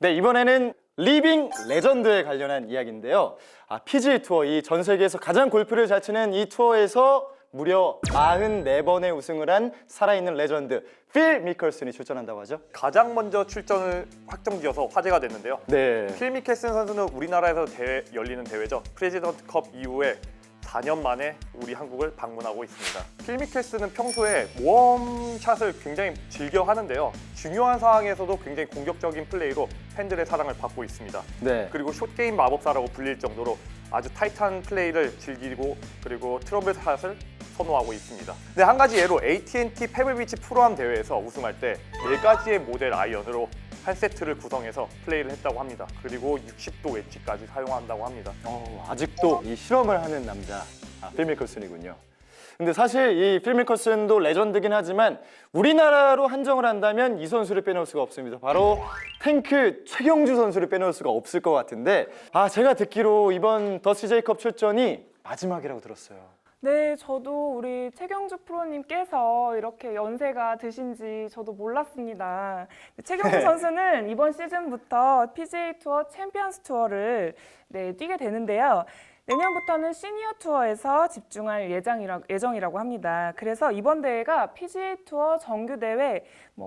네, 이번에는 리빙 레전드에 관련한 이야기인데요. PGA 투어, 이 전 세계에서 가장 골프를 잘 치는 이 투어에서 무려 44번의 우승을 한 살아있는 레전드 필 미켈슨이 출전한다고 하죠. 가장 먼저 출전을 확정지어서 화제가 됐는데요. 네. 필 미켈슨 선수는 우리나라에서 열리는 대회죠. 프레지던트컵 이후에 4년 만에 우리 한국을 방문하고 있습니다. 필 미켈슨은 평소에 웜샷을 굉장히 즐겨 하는데요. 중요한 상황에서도 굉장히 공격적인 플레이로 팬들의 사랑을 받고 있습니다. 네. 그리고 숏게임 마법사라고 불릴 정도로 아주 타이트한 플레이를 즐기고 그리고 트러블 샷을 선호하고 있습니다. 근데 한 가지 예로 AT&T 페블비치 프로암 대회에서 우승할 때 4가지의 모델 아이언으로 한 세트를 구성해서 플레이를 했다고 합니다. 그리고 60도 웨지까지 사용한다고 합니다. 아직도 이 실험을 하는 남자 필 미켈슨이군요. 근데 사실 이 필 미켈슨도 레전드긴 하지만 우리나라로 한정을 한다면 이 선수를 빼놓을 수가 없습니다. 바로 탱크 최경주 선수를 빼놓을 수가 없을 것 같은데 제가 듣기로 이번 더스티 제이컵 출전이 마지막이라고 들었어요. 네, 저도 우리 최경주 프로님께서 이렇게 연세가 드신지 저도 몰랐습니다. 최경주 선수는 이번 시즌부터 PGA 투어 챔피언스 투어를 뛰게 되는데요. 내년부터는 시니어 투어에서 집중할 예정이라고 합니다. 그래서 이번 대회가 PGA 투어 정규 대회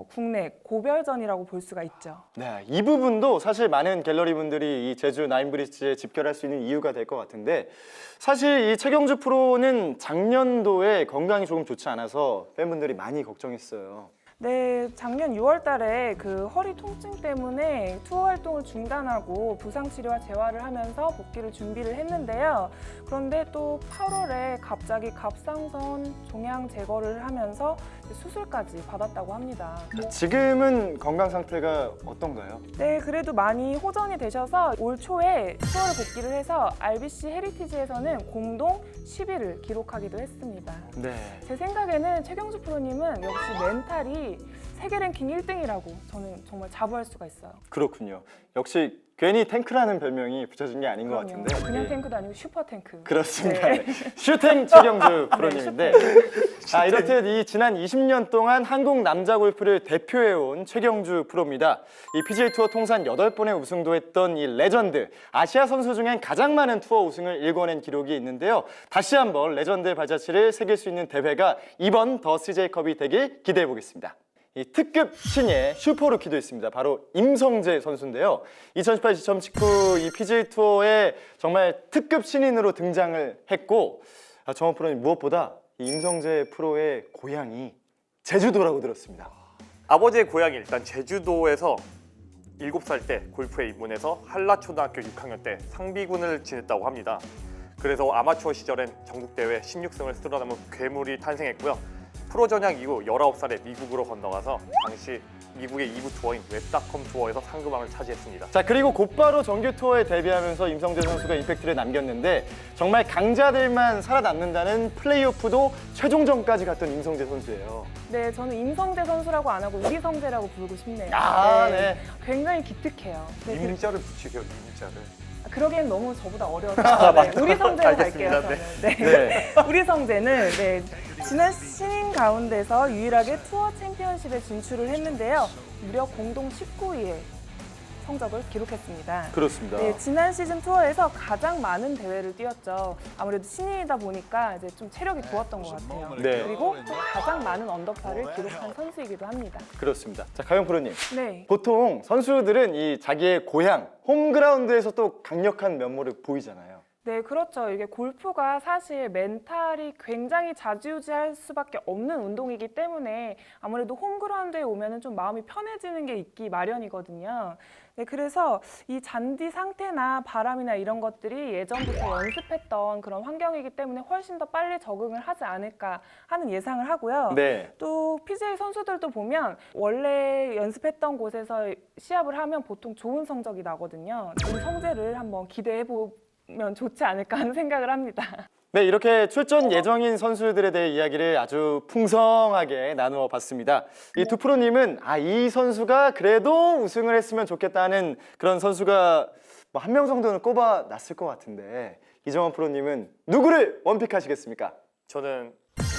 국내 고별전이라고 볼 수가 있죠. 네, 이 부분도 사실 많은 갤러리 분들이 이 제주 나인브리지에 집결할 수 있는 이유가 될 것 같은데 사실 이 최경주 프로는 작년도에 건강이 조금 좋지 않아서 팬분들이 많이 걱정했어요. 네, 작년 6월 달에 그 허리 통증 때문에 투어 활동을 중단하고 부상 치료와 재활을 하면서 복귀를 준비를 했는데요. 그런데 또 8월에 갑자기 갑상선 종양 제거를 하면서 수술까지 받았다고 합니다. 지금은 건강 상태가 어떤가요? 네, 그래도 많이 호전이 되셔서 올 초에 투어를 복귀를 해서 RBC 헤리티지에서는 공동 10위를 기록하기도 했습니다. 네. 제 생각에는 최경주 프로님은 역시 멘탈이 세계 랭킹 1등이라고 저는 정말 자부할 수가 있어요. 그렇군요. 역시 괜히 탱크라는 별명이 붙여진 게 아닌 것 같은데. 그냥 탱크도 아니고 슈퍼 탱크. 그렇습니다. 네. 슈탱 최경주 프로님인데 이렇듯 이 지난 20년 동안 한국 남자 골프를 대표해온 최경주 프로입니다. 이 PGA 투어 통산 8번의 우승도 했던 이 레전드, 아시아 선수 중엔 가장 많은 투어 우승을 일궈낸 기록이 있는데요. 다시 한번 레전드의 발자취를 새길 수 있는 대회가 이번 더스티 제이컵이 되길 기대해 보겠습니다. 이 특급 신예 슈퍼루키도 있습니다. 바로 임성재 선수인데요. 2018-2019 이 PGA 투어에 정말 특급 신인으로 등장을 했고 정원 프로님 무엇보다 이 임성재 프로의 고향이 제주도라고 들었습니다. 아버지의 고향이 일단 제주도에서 7살 때 골프에 입문해서 한라초등학교 6학년 때 상비군을 지냈다고 합니다. 그래서 아마추어 시절엔 전국대회 16승을 쓸어담은 괴물이 탄생했고요. 프로 전향 이후 19살에 미국으로 건너가서 당시 미국의 2부 투어인 웹닷컴 투어에서 상금왕을 차지했습니다. 자, 그리고 곧바로 정규 투어에 데뷔하면서 임성재 선수가 임팩트를 남겼는데 정말 강자들만 살아남는다는 플레이오프도 최종전까지 갔던 임성재 선수예요. 네, 저는 임성재 선수라고 안 하고 우리성재라고 부르고 싶네요. 네. 굉장히 기특해요. 네, 임자를 붙이세요, 임자를. 그러기엔 너무 저보다 어려워서 우리 성재로 갈게요. 알겠습니다. 저는. 네. 우리 성재는 지난 신인 가운데서 유일하게 투어 챔피언십에 진출을 했는데요. 무려 공동 19위의 성적을 기록했습니다. 그렇습니다. 네, 지난 시즌 투어에서 가장 많은 대회를 뛰었죠. 아무래도 신인이다 보니까 이제 좀 체력이 좋았던 것 같아요. 네. 그리고 또 가장 많은 언더파를 기록한 선수이기도 합니다. 그렇습니다. 자, 가영 프로님. 네. 보통 선수들은 이 자기의 고향, 홈그라운드에서 또 강력한 면모를 보이잖아요. 네, 그렇죠. 이게 골프가 사실 멘탈이 굉장히 좌지우지할 수밖에 없는 운동이기 때문에 아무래도 홈그라운드에 오면은 좀 마음이 편해지는 게 있기 마련이거든요. 네, 그래서 이 잔디 상태나 바람이나 이런 것들이 예전부터 연습했던 그런 환경이기 때문에 훨씬 더 빨리 적응을 하지 않을까 하는 예상을 하고요. 네. 또 PGA 선수들도 보면 원래 연습했던 곳에서 시합을 하면 보통 좋은 성적이 나거든요. 우리 성재를 한번 기대해 보면 좋지 않을까 하는 생각을 합니다. 네, 이렇게 출전 예정인 선수들에 대해 이야기를 아주 풍성하게 나누어 봤습니다. 이 두 프로님은 이 선수가 그래도 우승을 했으면 좋겠다는 그런 선수가 한 명 정도는 꼽아놨을 것 같은데 이정원 프로님은 누구를 원픽하시겠습니까? 저는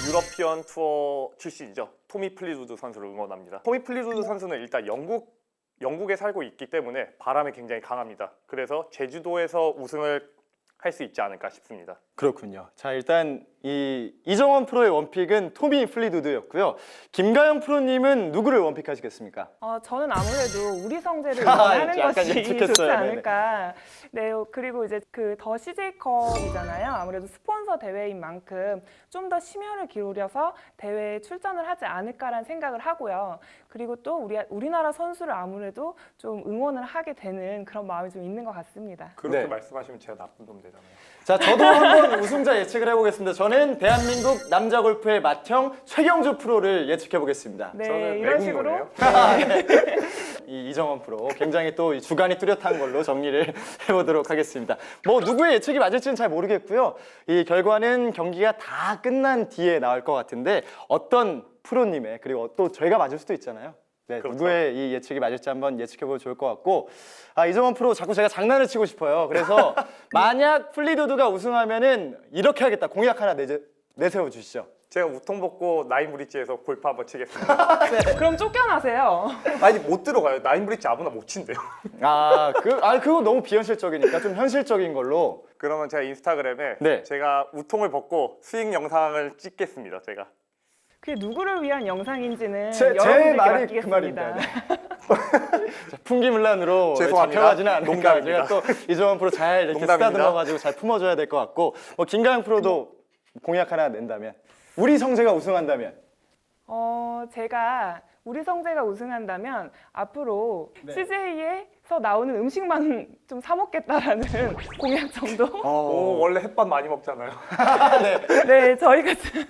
유러피언 투어 출신이죠. 토미 플리우드 선수를 응원합니다. 토미 플리우드 선수는 일단 영국 영국에 살고 있기 때문에 바람이 굉장히 강합니다. 그래서 제주도에서 우승을 할 수 있지 않을까 싶습니다. 그렇군요. 자, 일단 이정원 프로의 원픽은 토미 플리두드였고요. 김가영 프로님은 누구를 원픽하시겠습니까? 저는 아무래도 우리 성재를 아, 응원하는 약간 것이 예측했어요. 좋지 네네. 않을까. 네, 그리고 이제 그 더 CJ컵이잖아요. 아무래도 스폰서 대회인 만큼 좀 더 심혈을 기울여서 대회에 출전을 하지 않을까라는 생각을 하고요. 그리고 또 우리나라 선수를 아무래도 좀 응원을 하게 되는 그런 마음이 좀 있는 것 같습니다. 그렇게 네. 말씀하시면 제가 나쁜 놈 되잖아요. 자, 저도 한번 우승자 예측을 해보겠습니다. 저는 대한민국 남자 골프의 맏형 최경주 프로를 예측해보겠습니다. 네, 저는 이런 외국 식으로 노래요. 이정원 프로 굉장히 또 이 주관이 뚜렷한 걸로 정리를 해보도록 하겠습니다. 뭐 누구의 예측이 맞을지는 잘 모르겠고요. 이 결과는 경기가 다 끝난 뒤에 나올 것 같은데 어떤 프로님의 그리고 또 저희가 맞을 수도 있잖아요. 네, 그렇죠. 누구의 이 예측이 맞을지 한번 예측해보면 좋을 것 같고 이정원 프로 자꾸 제가 장난을 치고 싶어요. 그래서 만약 플리두드가 우승하면은 이렇게 하겠다 공약 하나 내세워 주시죠. 제가 우통 벗고 나인브릿지에서 골프 한번 치겠습니다. 그럼 쫓겨나세요. 아니 못 들어가요. 나인브릿지 아무나 못 친대요. 그거 너무 비현실적이니까 좀 현실적인 걸로. 그러면 제가 인스타그램에 네. 제가 우통을 벗고 스윙 영상을 찍겠습니다. 제가. 그게 누구를 위한 영상인지는 제 여러분들께 말이 그 맡기겠습니다. 말입니다. 자, 풍기문란으로 죄송합니다. 잡혀가지는 않을까. 농담입니다. 제가 또 이정원 프로 잘 이렇게 농담입니다. 쓰다듬어가지고 잘 품어줘야 될 것 같고 뭐 김가영 프로도 공약 하나 낸다면 우리 성재가 우승한다면 제가 우리 성재가 우승한다면 앞으로 네. CJ에서 나오는 음식만 좀 사 먹겠다라는 공약 정도? 오, 원래 햇반 많이 먹잖아요. 네, 저희 같은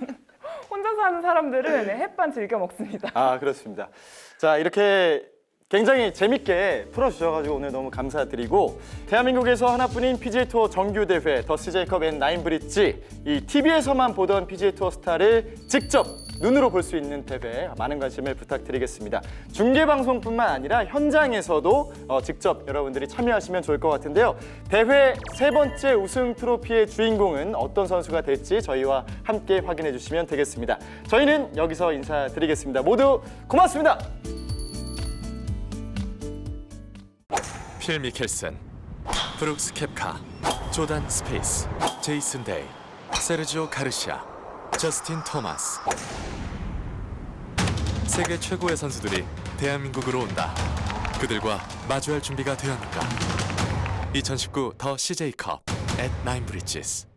혼자 사는 사람들은 햇반 즐겨 먹습니다. 그렇습니다. 자, 이렇게 굉장히 재밌게 풀어주셔가지고 오늘 너무 감사드리고 대한민국에서 하나뿐인 PGA 투어 정규 대회 더 CJ컵 앤 나인브릿지 이 TV에서만 보던 PGA 투어 스타를 직접 눈으로 볼 수 있는 대회 많은 관심을 부탁드리겠습니다. 중계 방송뿐만 아니라 현장에서도 직접 여러분들이 참여하시면 좋을 것 같은데요. 대회 세 번째 우승 트로피의 주인공은 어떤 선수가 될지 저희와 함께 확인해 주시면 되겠습니다. 저희는 여기서 인사드리겠습니다. 모두 고맙습니다. 필 미켈슨, 브룩스 캡카, 조단 스페이스, 제이슨 데이, 세르지오 가르시아, 저스틴 토마스. 세계 최고의 선수들이 대한민국으로 온다. 그들과 마주할 준비가 되었는가? 2019 더 CJ컵 at 나인브리지스.